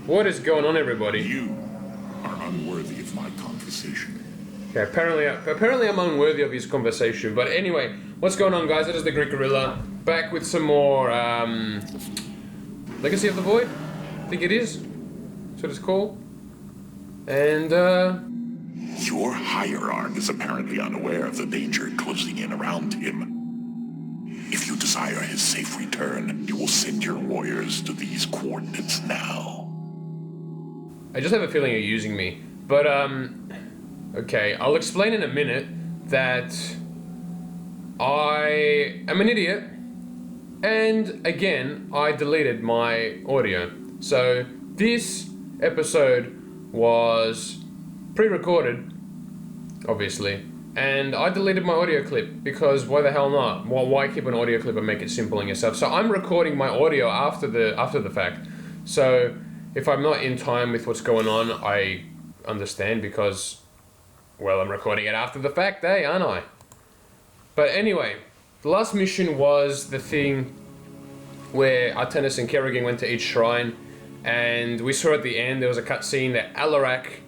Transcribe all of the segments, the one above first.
What is going on, everybody? You are unworthy of my conversation. Okay, apparently I'm unworthy of his conversation. But anyway, what's going on, guys? It is the Greek Gorilla, back with some more Legacy of the Void. I think it is. That's what it's called. And Your hierarch is apparently unaware of the danger closing in around him. If you desire his safe return, you will send your warriors to these coordinates now. I just have a feeling you're using me. But okay, I'll explain in a minute that I am an idiot, and again, I deleted my audio. So this episode was pre-recorded, obviously, and I deleted my audio clip because why the hell not? Why keep an audio clip and make it simple on yourself? So I'm recording my audio after the fact. So if I'm not in time with what's going on, I understand because, well, I'm recording it after the fact, aren't I? But anyway, the last mission was the thing where Artanis and Kerrigan went to each shrine, and we saw at the end there was a cutscene that Alarak,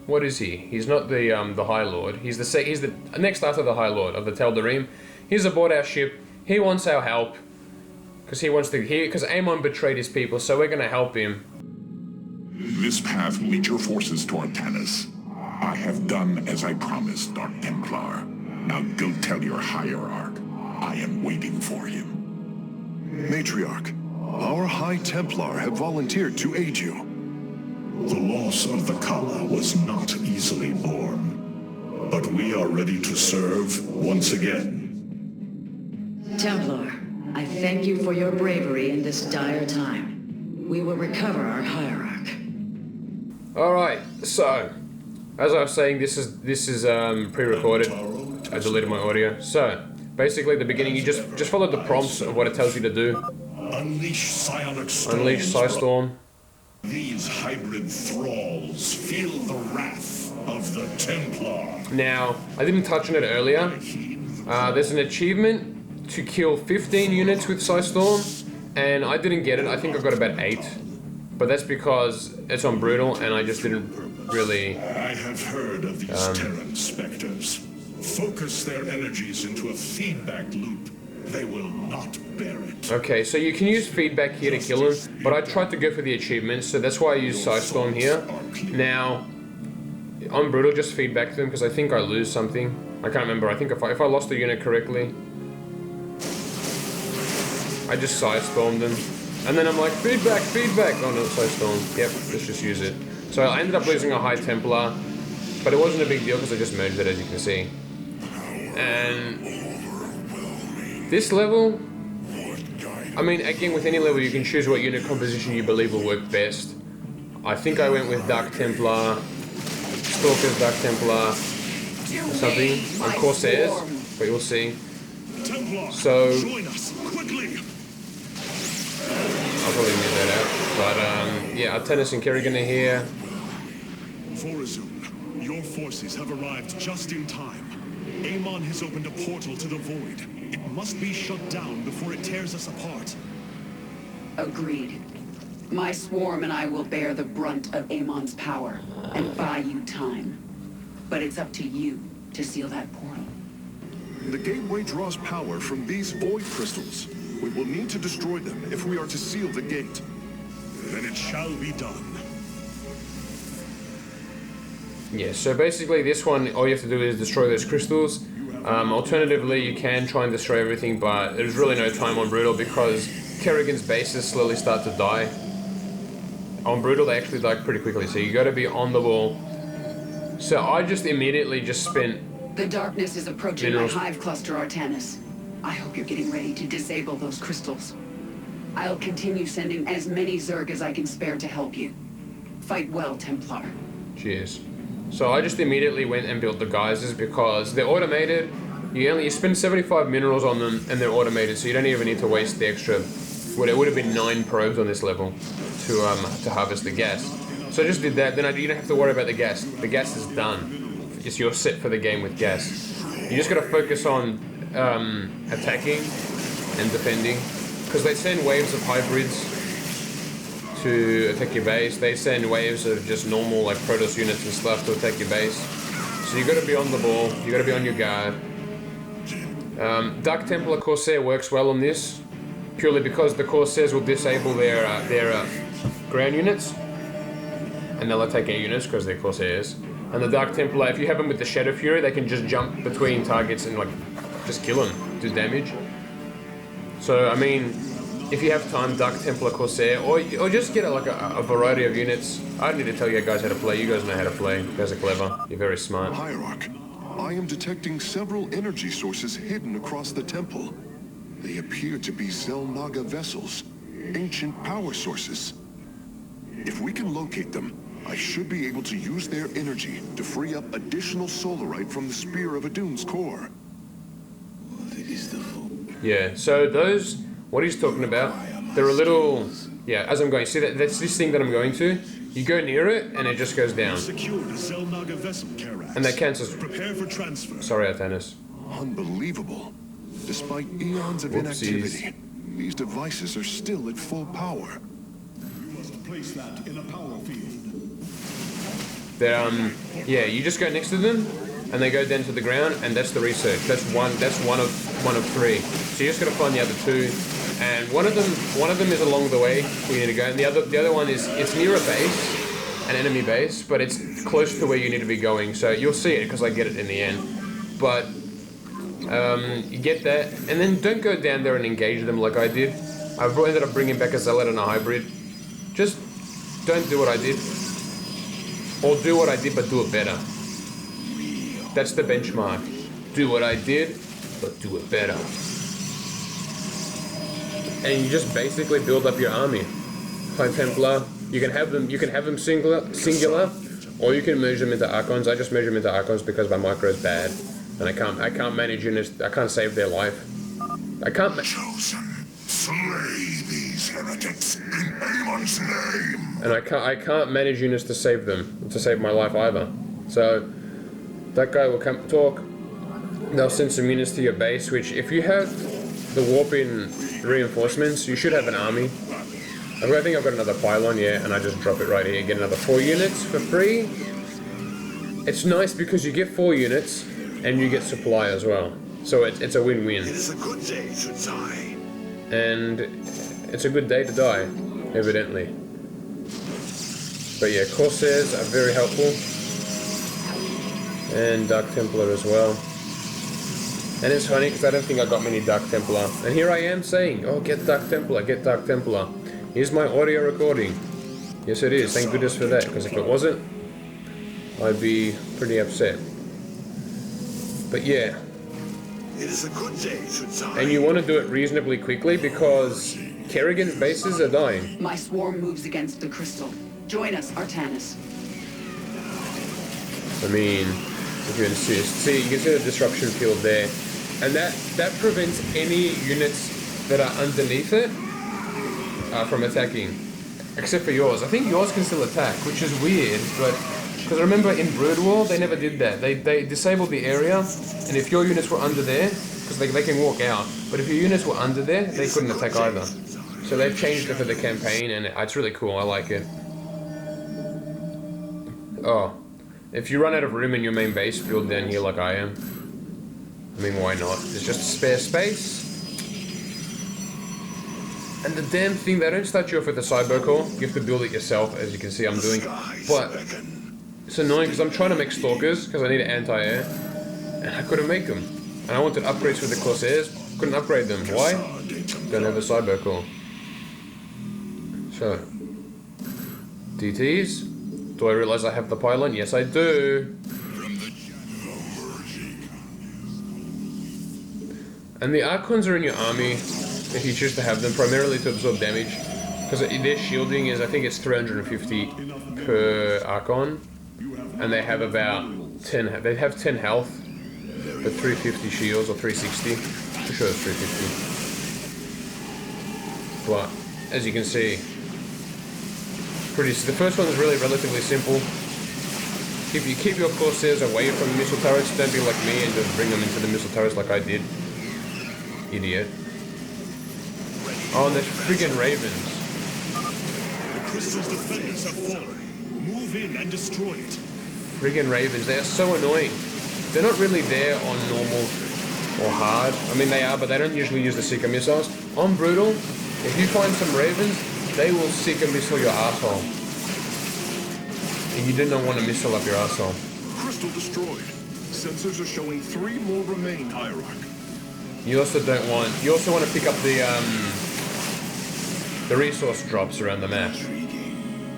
what is he? He's not the High Lord. He's the next after the High Lord of the Teldarim. He's aboard our ship. He wants our help because because Amon betrayed his people, so we're gonna help him. This path will lead your forces to Artanis. I have done as I promised, Dark Templar. Now go tell your hierarch I am waiting for him. Matriarch, our High Templar have volunteered to aid you. The loss of the Kala was not easily borne, but we are ready to serve once again. Templar, I thank you for your bravery in this dire time. We will recover our hierarch. Alright, so as I was saying, this is pre-recorded. I deleted my audio. So basically, at the beginning, you just follow the prompts of what it tells you to do. Unleash psionic storms. Unleash Psystorm. These hybrid thralls feel the wrath of the Templar. Now, I didn't touch on it earlier. There's an achievement to kill 15 units with Psystorm, and I didn't get it. I think I got about 8. But that's because it's on Brutal, and I just didn't really... I have heard of these Terran specters. Focus their energies into a feedback loop. They will not bear it. Okay, so you can use feedback here to kill him, but I tried to go for the achievements, so that's why I used Psystorm here. Now, on Brutal, just feedback to them, because I think I lose something. I can't remember. I think if I lost the unit correctly, I just Psystormed them. And then I'm like, feedback! Oh no, Psystorm. Yep, let's just use it. So I ended up losing a High Templar, but it wasn't a big deal because I just merged it, as you can see. And this level, I mean, again, with any level, you can choose what unit composition you believe will work best. I think I went with Dark Templar, Stalkers, Dark Templar, or something, on Corsairs, but you'll see. So, I'll probably move that out. But, yeah, Artanis and Kerrigan are here. Forazun, your forces have arrived just in time. Amon has opened a portal to the Void. It must be shut down before it tears us apart. Agreed. My swarm and I will bear the brunt of Amon's power and buy you time. But it's up to you to seal that portal. The gateway draws power from these Void crystals. We will need to destroy them if we are to seal the gate. Then it shall be done. Yeah, so basically this one, all you have to do is destroy those crystals. Alternatively, you can try and destroy everything, but there's really no time on Brutal because Kerrigan's bases slowly start to die. On Brutal, they actually die pretty quickly, so you gotta be on the ball. So I just immediately spent... The darkness is approaching my hive cluster, Artanis. I hope you're getting ready to disable those crystals. I'll continue sending as many Zerg as I can spare to help you. Fight well, Templar. Cheers. So I just immediately went and built the geysers because they're automated. You spend 75 minerals on them and they're automated, so you don't even need to waste the extra. Well, it would have been 9 probes on this level to harvest the gas. So I just did that. Then you don't have to worry about the gas. The gas is done. You're set for the game with gas. You just gotta focus on attacking and defending, because they send waves of hybrids to attack your base. They send waves of just normal like Protoss units and stuff to attack your base. So you got to be on the ball. You got to be on your guard. Dark Templar Corsair works well on this, purely because the Corsairs will disable their ground units, and they'll attack air units because they're Corsairs. And the Dark Templar, if you have them with the Shadow Fury, they can just jump between targets and like just kill them, do damage. So I mean, if you have time, Dark Templar Corsair, or just get a variety of units. I don't need to tell you guys how to play. You guys know how to play. You guys are clever. You're very smart. Hierarch, I am detecting several energy sources hidden across the temple. They appear to be Zelnaga vessels, ancient power sources. If we can locate them, I should be able to use their energy to free up additional solarite from the Spear of Adun's core. Yeah, so those, what he's talking about, they're a little, yeah, as I'm going, see that's this thing that I'm going to, you go near it and it just goes down. Secure the Zelnaga vessel, Karax. And that cancels. Prepare for transfer. Sorry, Artanis. Unbelievable. Despite eons of inactivity, these devices are still at full power. You must place that in a power field. They're, yeah, you just go next to them and they go down to the ground, and that's the research. That's one of three. So you just gotta find the other two. And one of them is along the way where you need to go, and the other one is, it's near a base, an enemy base, but it's close to where you need to be going. So you'll see it because I get it in the end. But you get that, and then don't go down there and engage them like I did. I've ended up bringing back a zealot and a hybrid. Just don't do what I did, or do what I did but do it better. That's the benchmark. Do what I did, but do it better. And you just basically build up your army. High Templar, you can have them singular, or you can merge them into Archons. I just merge them into Archons because my micro is bad, and I can't manage units. I can't save their life. I can't. Chosen, slay these heretics in Amon's name. And I can't manage units to save them, to save my life either. So that guy will come talk. They'll send some units to your base, which if you have the warp-in reinforcements, you should have an army. I think I've got another pylon, yeah, and I just drop it right here. Get another 4 units for free. It's nice because you get 4 units and you get supply as well. So it's a win-win. It is a good day to die. And it's a good day to die, evidently. But yeah, Corsairs are very helpful. And Dark Templar as well. And it's funny because I don't think I got many Dark Templar. And here I am saying, oh, get Dark Templar, get Dark Templar. Here's my audio recording. Yes, it is. Thank goodness for that, because if it wasn't, I'd be pretty upset. But yeah. It is a good day to die. And you want to do it reasonably quickly because Kerrigan's bases are dying. My swarm moves against the crystal. Join us, Artanis. I mean, if you insist. See, you can see the disruption field there. And that prevents any units that are underneath it from attacking. Except for yours. I think yours can still attack, which is weird, but... Because remember in Brood War, they never did that. They disabled the area, and if your units were under there, because they can walk out, but if your units were under there, they couldn't attack either. So they've changed it for the campaign, and it's really cool. I like it. Oh. If you run out of room in your main base, build down here like I am. I mean, why not? There's just spare space. And the damn thing, they don't start you off with a cyber core. You have to build it yourself, as you can see I'm doing. But it's annoying because I'm trying to make stalkers because I need an anti-air, and I couldn't make them. And I wanted upgrades for the Corsairs, couldn't upgrade them. Why? Don't have a cyber core. So, DTs. Do I realize I have the pylon? Yes, I do. And the Archons are in your army if you choose to have them, primarily to absorb damage. Because their shielding is, I think it's 350 per Archon. And they have about 10, they have 10 health, but 350 shields, or 360. I'm sure it's 350. But, as you can see, the first one is really relatively simple. If you keep your Corsairs away from missile turrets, don't be like me and just bring them into the missile turrets like I did. Idiot. Oh, and there's friggin' ravens. crystal's defenders have fallen. Move in and destroy it. Friggin' ravens, they are so annoying. They're not really there on normal or hard. I mean, they are, but they don't usually use the Seeker missiles. On brutal, if you find some ravens, they will Seeker missile your asshole. And you do not want to missile up your asshole. Crystal destroyed. Sensors are showing 3 more remain, Hierarch. You also want to pick up the resource drops around the map.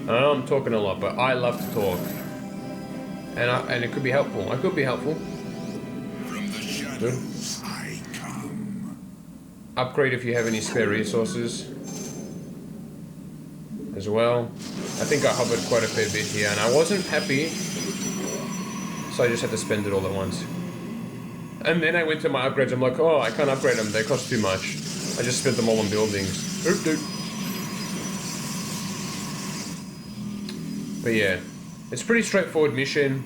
I know I'm talking a lot, but I love to talk. And it could be helpful. I could be helpful. From the shadows I come. Upgrade if you have any spare resources as well. I think I hovered quite a fair bit here, and I wasn't happy, so I just had to spend it all at once. And then I went to my upgrades. I'm like, oh, I can't upgrade them. They cost too much. I just spent them all on buildings. Oop, doop. But yeah, it's a pretty straightforward mission.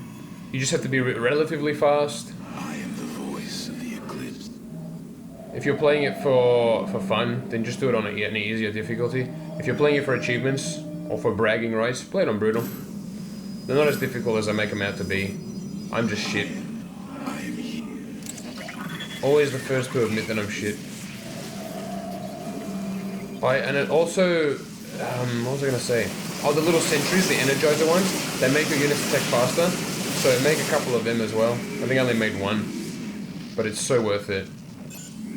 You just have to be relatively fast. I am the voice of the eclipse. If you're playing it for fun, then just do it on an easier difficulty. If you're playing it for achievements or for bragging rights, play it on brutal. They're not as difficult as I make them out to be. I'm just shit. Always the first to admit that I'm shit. And it also, what was I gonna say? Oh, the little sentries, the energizer ones, they make your units attack faster. So make a couple of them as well. I think I only made one, but it's so worth it.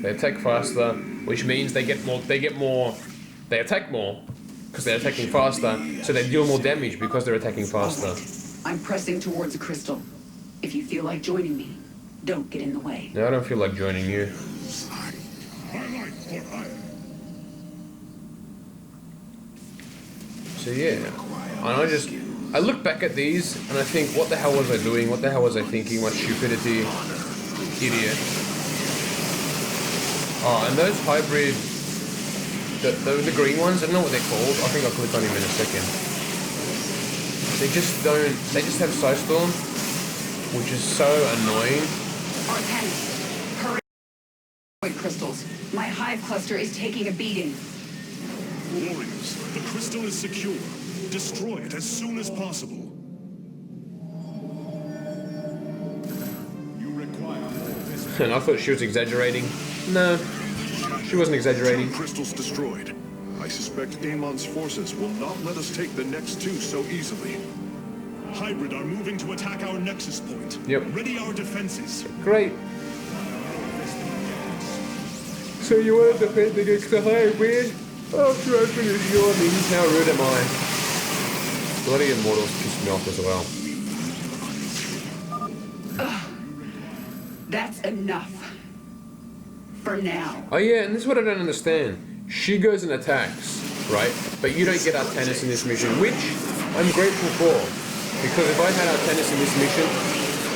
They attack faster, which means they attack more because they're attacking faster. So they deal more damage because they're attacking faster. I'm pressing towards a crystal. If you feel like joining me, don't get in the way. No, I don't feel like joining you. So yeah, and I look back at these and I think, what the hell was I doing? What the hell was I thinking? What stupidity, idiot. Oh, and those hybrid, the green ones, I don't know what they're called. I think I'll click on him in a second. They just have Psystorm, which is so annoying. Artanis, hurry. Crystals. My hive cluster is taking a beating. Warriors, the crystal is secure. Destroy it as soon as possible. You require more. And I thought she was exaggerating. No, she wasn't exaggerating. 2 crystals destroyed. I suspect Amon's forces will not let us take the next 2 so easily. Hybrid are moving to attack our nexus point. Yep. Ready our defenses. Great. So you want to defend against the hybrid? After I finish your means, how rude am I? Bloody Immortals pissed me off as well. That's enough. For now. Oh yeah, and this is what I don't understand. She goes and attacks, right? But you don't get Artanis in this mission, which I'm grateful for. Because if I had Artanis in this mission,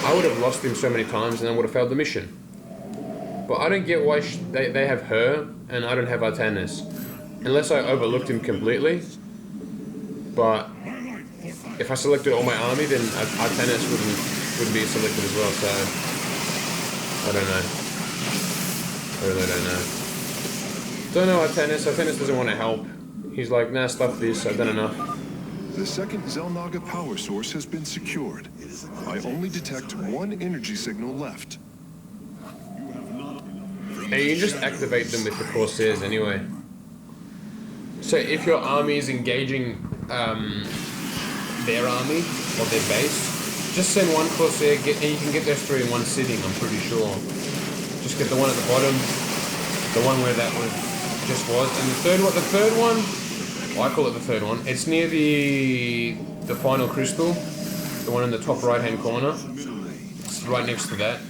I would have lost him so many times and I would have failed the mission. But I don't get why they have her and I don't have Artanis. Unless I overlooked him completely. But if I selected all my army, then Artanis wouldn't be selected as well, so I don't know. I really don't know. Don't know Artanis. Artanis doesn't want to help. He's like, nah, stuff this, I've done enough. The second Xel'Naga power source has been secured. I only detect 1 energy signal left. And you can just activate them with the Corsairs anyway. So if your army is engaging their army or their base, just send 1 Corsair and you can get those 3 in 1 sitting, I'm pretty sure. Just get the one at the bottom, the one where that just was, and the third one, well, I call it the third one. It's near the final crystal, the one in the top right hand corner. It's right next to that,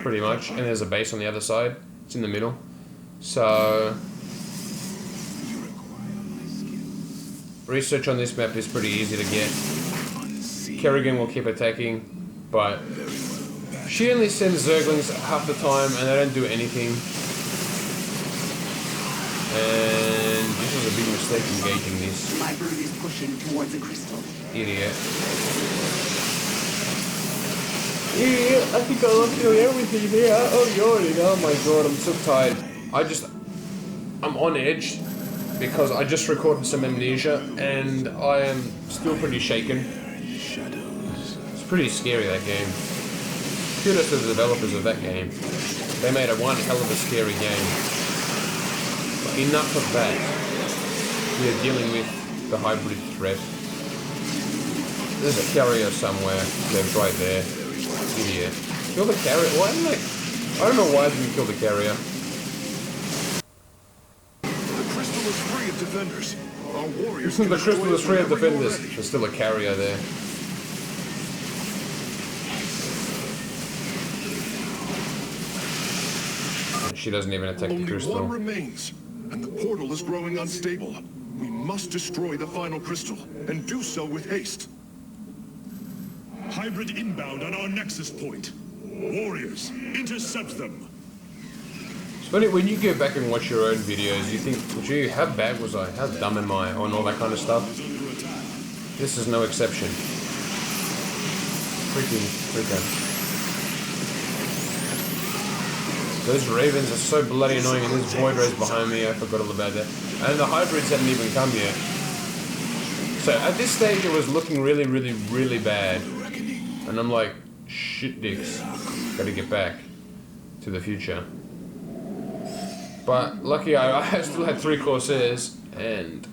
pretty much, and there's a base on the other side. It's in the middle. So research on this map is pretty easy to get. Kerrigan will keep attacking, but she only sends Zerglings half the time and they don't do anything. And this was a big mistake engaging this. My brood is pushing towards a crystal. Idiot. Yeah, I think I lost everything here. Oh, yawning. Oh my god, I'm so tired. I'm on edge. because I just recorded some Amnesia and I am still pretty shaken. It's pretty scary, that game. Kudos to the developers of that game. They made one hell of a scary game. But enough of that. We are dealing with the hybrid threat. There's a carrier somewhere. They're right there. Idiot. Kill the carrier? Why didn't I don't know why I didn't kill the carrier. The crystal is free of defenders. Our warriors The can crystal is free of whenever you're defenders. ready. There's still a carrier there. She doesn't even attack the Only crystal. one remains, and the portal is growing unstable. We must destroy the final crystal, and do so with haste. Hybrid inbound on our nexus point. Warriors, intercept them. It's funny, when you go back and watch your own videos, you think, gee, how bad was I? How dumb am I? And all that kind of stuff. This is no exception. Freaking. Those ravens are so bloody annoying, and this void race behind me, I forgot all about that. And the hybrids hadn't even come yet. So at this stage it was looking really, really, really bad. And I'm like, shit dicks. Gotta get back to the future. But lucky I still had 3 Corsairs and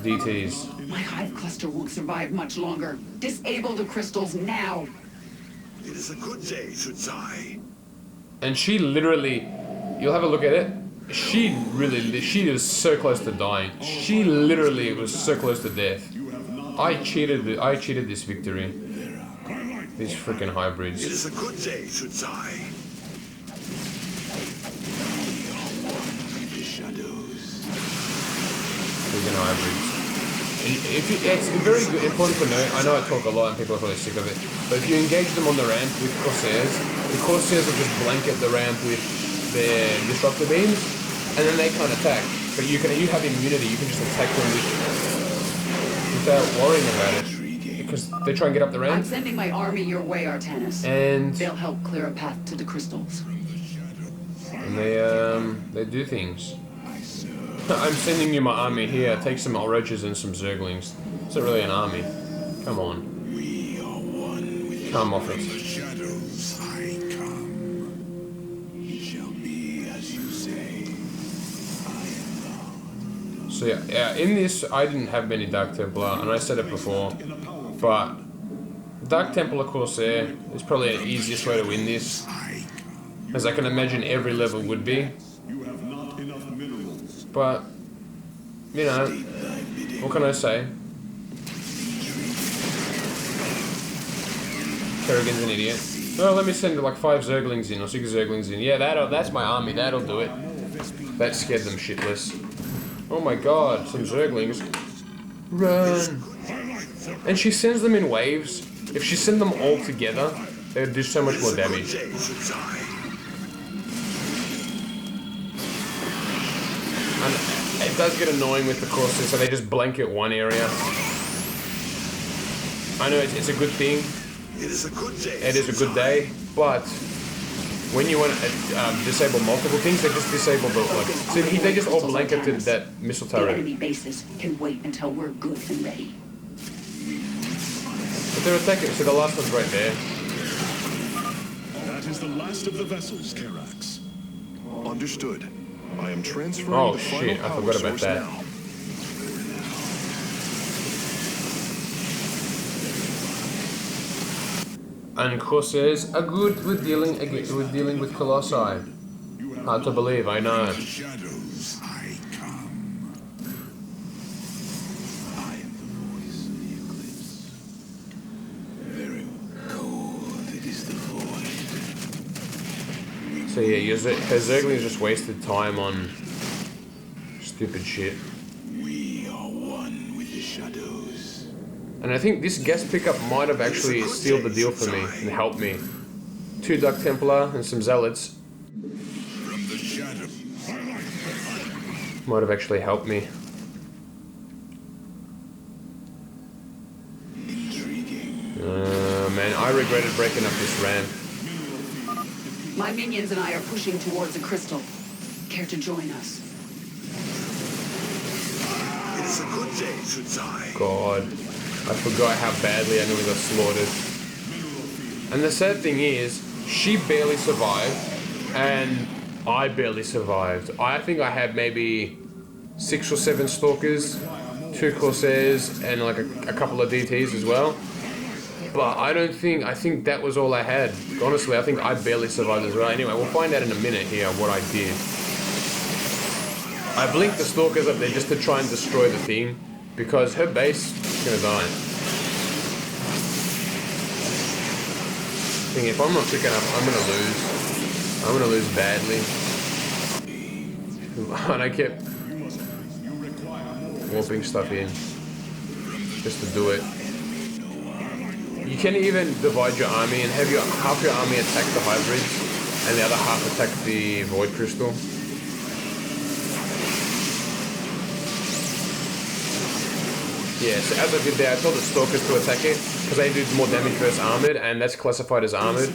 DTs. My hive cluster won't survive much longer. Disable the crystals now. It is a good day, Shutsai. And she literally, you'll have a look at it. She is so close to dying. She literally was so close to death. I cheated this victory. These freaking hybrids. It is a good day, Shutsai. Freaking hybrids. It's very good, important to note. I know I talk a lot and people are probably sick of it, but if you engage them on the ramp with Corsairs, the Corsairs will just blanket the ramp with their disruptor beams, and then they can't attack. But you have immunity. You can just attack them without worrying about it, because they try and get up the I'm ramp. sending my army your way, Artanis. And they'll help clear a path to the crystals. they do things. I'm sending you my army here. Take some roaches and some zerglings. It's not really an army. Come on. We are one with Come off it. the shadows. I come. It shall be as you say. I am So yeah, in this I didn't have many Dark Templar, and I said it before, but Dark Templar Corsair is probably the easiest way to win this, as I can imagine every level would be. You have not enough minerals. But, you know, what can I say? Kerrigan's an idiot. Oh, let me send like 5 Zerglings in, or 6 Zerglings in. Yeah, that's my army, that'll do it. That scared them shitless. Oh my god, some Zerglings. Run! And she sends them in waves. If she sent them all together, they would do so much more damage. And it does get annoying with the Corsairs, so they just blanket one area. I know it's a good thing. It is a good day. It is a good day, but when you want to disable multiple things, they just disable the like. See, they just all blanketed that missile The turret. enemy bases can wait until we're good and ready. But they're attacking. So the last one's right there. That is the last of the vessels, Karax. Understood. I am transferring Oh the final shit! I power forgot about source that. now. And Corsairs are good with dealing with Colossi. Hard to believe, I know. Shadows, I come. I am the voice of the eclipse. Very cold, it is the void. So yeah, her Zerglings just wasted time on stupid shit. We are one with the shadows. And I think this gas pickup might have actually sealed the deal for me and helped me. 2 Dark Templar and some Zealots From the shadow. might have actually helped me. Intriguing. Man, I regretted breaking up this ramp. My minions and I are pushing towards a crystal. Care to join us? God, I forgot how badly I nearly got slaughtered. And the sad thing is, she barely survived, and I barely survived. I think I had maybe 6 or 7 stalkers, 2 corsairs, and like a couple of DTs as well. But I think that was all I had. Honestly, I think I barely survived as well. Anyway, we'll find out in a minute here what I did. I blinked the stalkers up there just to try and destroy the thing, because her base is gonna die. I think if I'm not quick enough, I'm gonna lose. I'm gonna lose badly. And I kept warping stuff in just to do it. You can even divide your army and have half your army attack the hybrids and the other half attack the void crystal. Yeah, so as I did there, I told the stalkers to attack it because they do more damage versus armored, and that's classified as armored.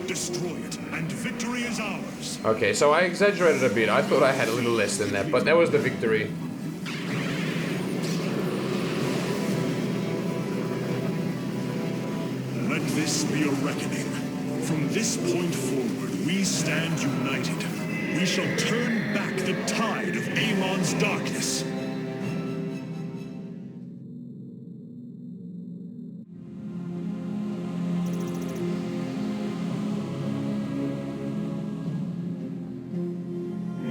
Destroy it, and victory is ours. Okay, so I exaggerated a bit. I thought I had a little less than that, but that was the victory. Let this be a reckoning. From this point forward, we stand united. We shall turn back the tide of Amon's darkness.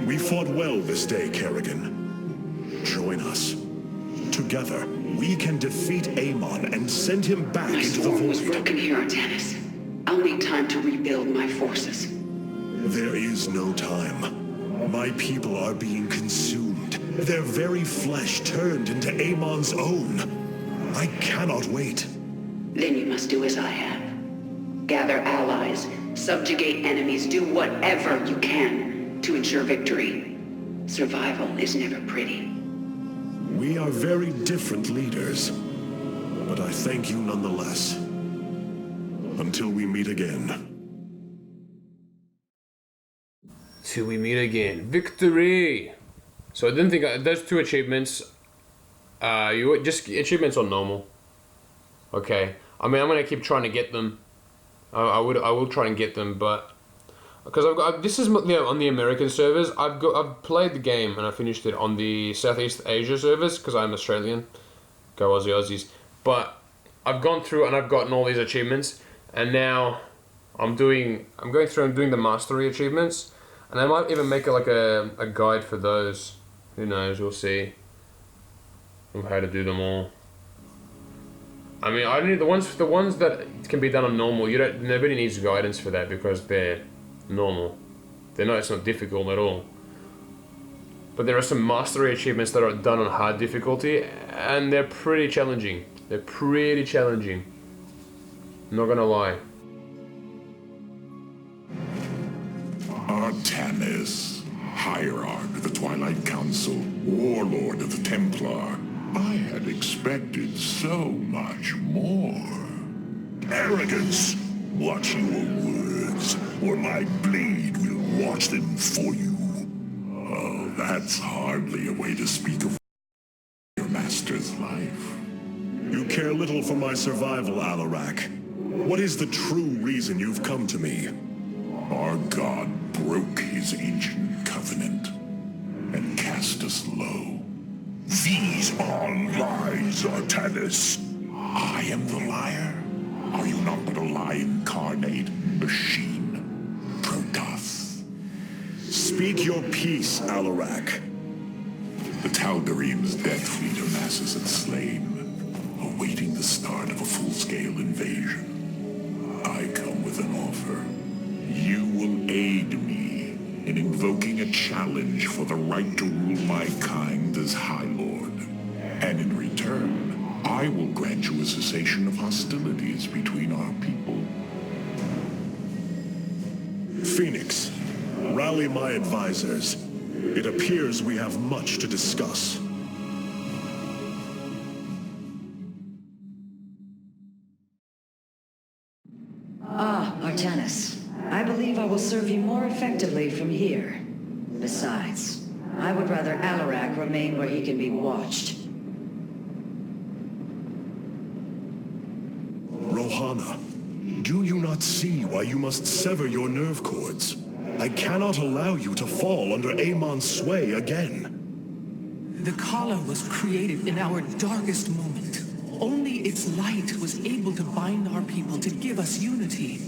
We fought well this day, Kerrigan. Join us. Together, we can defeat Amon and send him back My into the swarm was void. broken here, Artanis. I'll need time to rebuild my forces. There is no time. My people are being consumed. Their very flesh turned into Amon's own. I cannot wait. Then you must do as I have. Gather allies, subjugate enemies, do whatever you can to ensure victory. Survival is never pretty. We are very different leaders, but I thank you nonetheless. Until we meet again. Till we meet again. Victory! So I didn't think those 2 achievements, you just achievements on normal. Okay. I mean, I'm gonna keep trying to get them. I will try and get them, but because this is on the American servers. I've played the game and I finished it on the Southeast Asia servers because I'm Australian. Go Aussie Aussies. But I've gone through and I've gotten all these achievements, and now I'm going through and doing the mastery achievements, and I might even make a guide for those. Who knows? We'll see how to do them all. I mean, I need the ones that can be done on normal. Nobody needs guidance for that because they're normal. It's not difficult at all. But there are some mastery achievements that are done on hard difficulty, and they're pretty challenging. I'm not gonna lie. Artanis, Hierarch of the Twilight Council, Warlord of the Templar. I had expected so much more. Arrogance! Watch your words, or my blade will watch them for you. Oh, that's hardly a way to speak of your master's life. You care little for my survival, Alarak. What is the true reason you've come to me? Our god broke his ancient covenant and cast us low. These are lies, Artanis. I am the liar. Are you not but a lie incarnate, machine, Protoss? Speak your peace, Alarak. The Tal'Darim's death fleet amasses at Slain, awaiting the start of a full-scale invasion. I come with an offer. You will aid me in invoking a challenge for the right to rule my kind as High Lord. And in return, I will grant you a cessation of hostilities between our people. Phoenix, rally my advisors. It appears we have much to discuss. Artanis, I believe I will serve you more effectively from here. Besides, I would rather Alarak remain where he can be watched. Ohana. Do you not see why you must sever your nerve cords? I cannot allow you to fall under Amon's sway again. The Kala was created in our darkest moment. Only its light was able to bind our people to give us unity.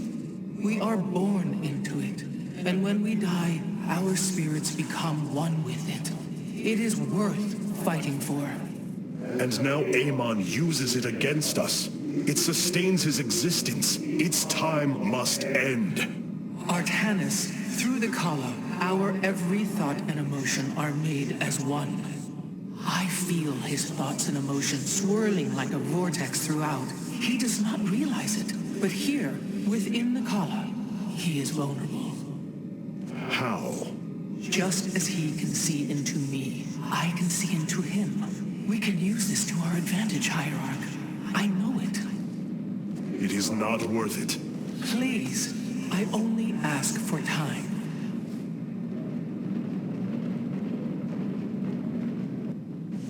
We are born into it, and when we die, our spirits become one with it. It is worth fighting for. And now Amon uses it against us. It sustains his existence. Its time must end. Artanis, through the Kala, our every thought and emotion are made as one. I feel his thoughts and emotions swirling like a vortex throughout. He does not realize it, but here, within the Kala, he is vulnerable. How? Just as he can see into me, I can see into him. We can use this to our advantage, Hierarch. I know it. It is not worth it. Please, I only ask for time.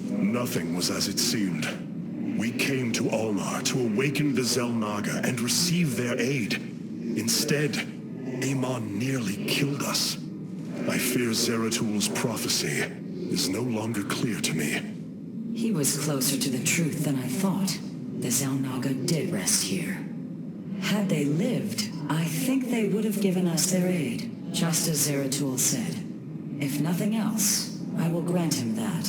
Nothing was as it seemed. We came to Ulnar to awaken the Xel'Naga and receive their aid. Instead, Amon nearly killed us. I fear Zeratul prophecy is no longer clear to me. He was closer to the truth than I thought. The Xel'Naga did rest here. Had they lived, I think they would have given us their aid, just as Zeratul said. If nothing else, I will grant him that.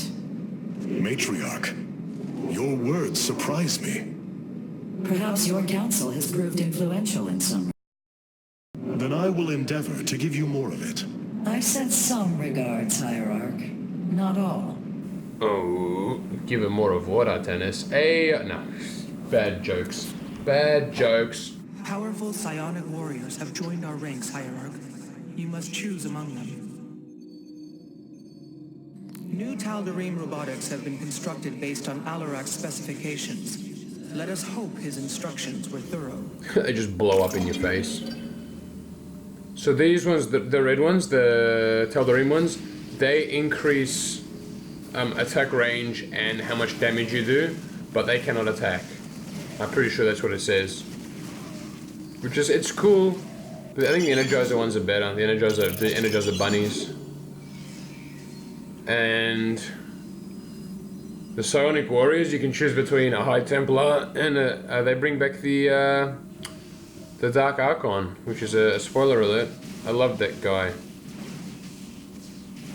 Matriarch, your words surprise me. Perhaps your counsel has proved influential in some. Then I will endeavor to give you more of it. I said some regards, Hierarch. Not all. Oh, give him more of what, Artanis? No. Bad jokes. Bad jokes. Powerful psionic warriors have joined our ranks, Hierarch. You must choose among them. New Tal'Darim robotics have been constructed based on Alarak's specifications. Let us hope his instructions were thorough. They just blow up in your face. So these ones, the red ones, the Tal'Darim ones, they increase attack range and how much damage you do, but they cannot attack. I'm pretty sure that's what it says. Which is, it's cool, but I think the Energizer ones are better. The Energizer bunnies. And the Psionic Warriors, you can choose between a High Templar and they bring back the Dark Archon, which is a spoiler alert. I love that guy.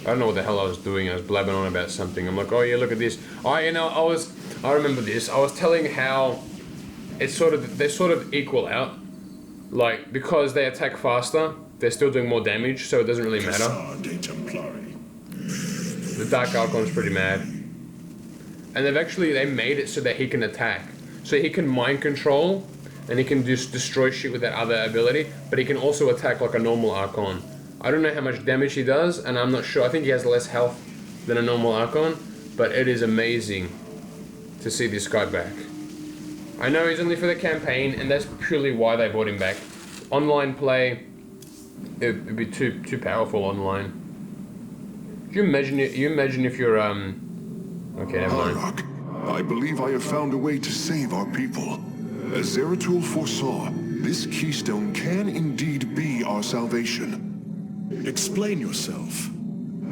I don't know what the hell I was doing. I was blabbing on about something. I'm like, oh yeah, look at this. Oh, you know, I remember this. I was telling how they sort of equal out. Like, because they attack faster, they're still doing more damage, so it doesn't really matter. The Dark Archon's pretty mad. And they made it so that he can attack. So he can mind control, and he can just destroy shit with that other ability, but he can also attack like a normal Archon. I don't know how much damage he does, and I'm not sure. I think he has less health than a normal Archon, but it is amazing to see this guy back. I know he's only for the campaign, and that's purely why they brought him back. Online play, it'd be too powerful online. You imagine if you're okay, never mind. Alarak, I believe I have found a way to save our people. As Zeratul foresaw, this keystone can indeed be our salvation. Explain yourself.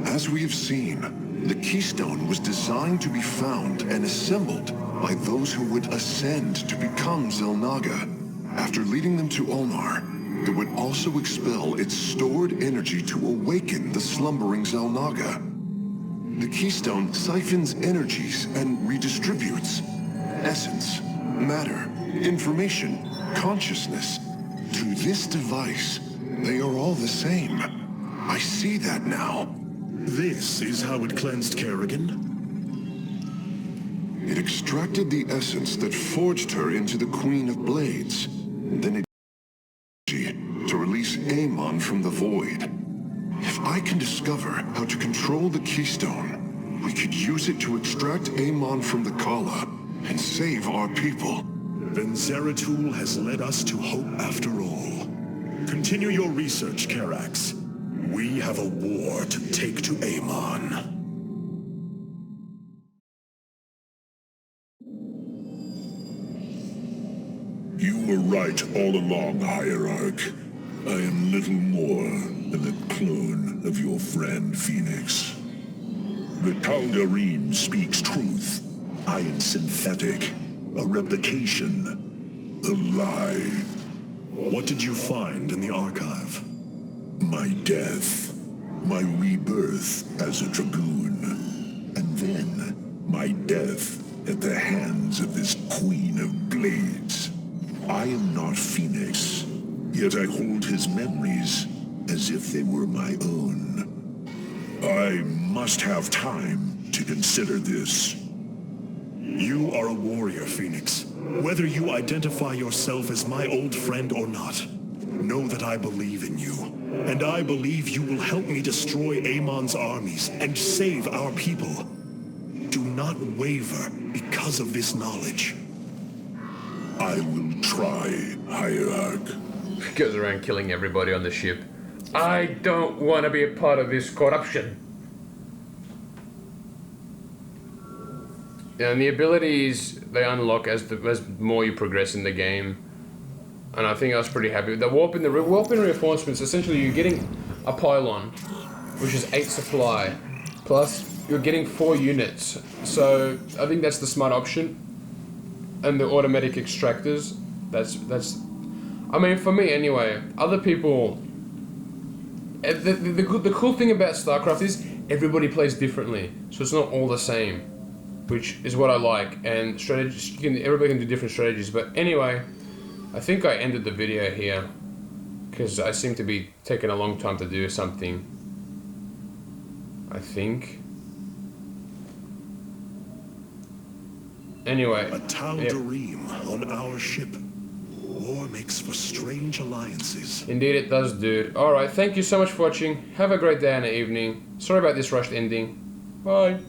As we have seen, the keystone was designed to be found and assembled by those who would ascend to become Xel'Naga. After leading them to Ulnar, it would also expel its stored energy to awaken the slumbering Xel'Naga. The keystone siphons energies and redistributes essence, matter, information, consciousness. To this device, they are all the same. I see that now. This is how it cleansed Kerrigan? It extracted the essence that forged her into the Queen of Blades. Then it to release Amon from the void. If I can discover how to control the keystone, we could use it to extract Amon from the Kala and save our people. Then Zeratul has led us to hope after all. Continue your research, Karax. We have a war to take to Amon. You were right all along, Hierarch. I am little more than a clone of your friend Phoenix. The Tal'Darim speaks truth. I am synthetic, a replication, a lie. What did you find in the archive? My death, my rebirth as a dragoon, and then my death at the hands of this Queen of Blades. I am not Phoenix, yet I hold his memories as if they were my own. I must have time to consider this. You are a warrior, Phoenix. Whether you identify yourself as my old friend or not, know that I believe in you. And I believe you will help me destroy Amon's armies and save our people. Do not waver because of this knowledge. I will try, Hierarch. Goes around killing everybody on the ship. I don't want to be a part of this corruption. And the abilities they unlock as more you progress in the game. And I think I was pretty happy with the warp and reinforcements. Essentially, you're getting a pylon, which is 8 supply, plus you're getting 4 units. So I think that's the smart option. And the automatic extractors. That's. I mean, for me anyway. Other people. The cool thing about StarCraft is everybody plays differently, so it's not all the same, which is what I like. And strategies, everybody can do different strategies. But anyway, I think I ended the video here because I seem to be taking a long time to do something. I think. Anyway. A Tal'Darim on our ship. War makes for strange alliances. Indeed it does, dude. Alright, thank you so much for watching. Have a great day and evening. Sorry about this rushed ending. Bye.